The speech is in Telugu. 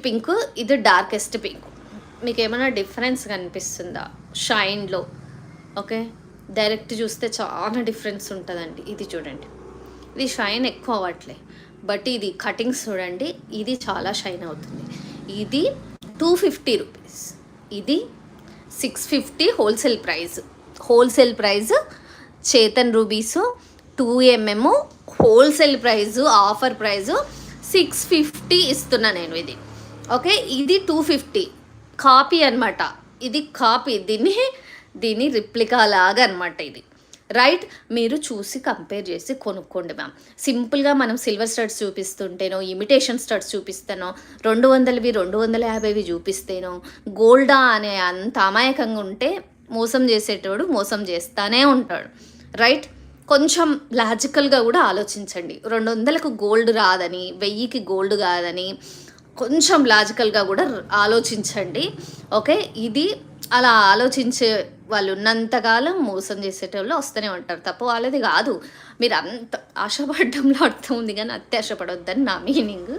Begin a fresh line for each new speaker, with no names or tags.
పింక్, ఇది డార్కెస్ట్ పింక్. మీకు ఏమైనా డిఫరెన్స్ కనిపిస్తుందా షైన్లో? ఓకే, డైరెక్ట్ చూస్తే చాలా డిఫరెన్స్ ఉంటుందండి. ఇది చూడండి, ఇది షైన్ ఎక్కువ అవ్వట్లే, బట్ ఇది కటింగ్స్ చూడండి, ఇది చాలా షైన్ అవుతుంది. ఇది 250 రూపీస్, ఇది 650 హోల్సేల్ ప్రైస్. చేతన్ rupees 2mm wholesale price, offer price 650 ఇస్తున్నా నేను ఇది. ఓకే, ఇది 250 కాపీ అనమాట. ఇది కాపీ, దీన్ని రిప్లికా లాగా అనమాట ఇది. రైట్, మీరు చూసి కంపేర్ చేసి కొనుక్కోండి మ్యామ్. సింపుల్గా మనం సిల్వర్ స్టడ్స్ చూపిస్తుంటేనో, ఇమిటేషన్ స్టడ్స్ చూపిస్తానో, 200వి 250వి చూపిస్తేనో, గోల్డా అనే అంత అమాయకంగా ఉంటే మోసం చేసేటోడు మోసం చేస్తానే ఉంటాడు. రైట్, కొంచెం లాజికల్గా కూడా ఆలోచించండి. 200కు గోల్డ్ రాదని, 1000కి గోల్డ్ కాదని కొంచెం లాజికల్గా కూడా ఆలోచించండి. ఓకే, ఇది అలా ఆలోచించే వాళ్ళు ఉన్నంతకాలం మోసం చేసేటోళ్ళు వస్తూనే ఉంటారు. తప్పు వాళ్ళది కాదు, మీరు అంత ఆశపడడంలో అర్థం ఉంది, కానీ అత్యాశపడొద్దని నా మీనింగ్.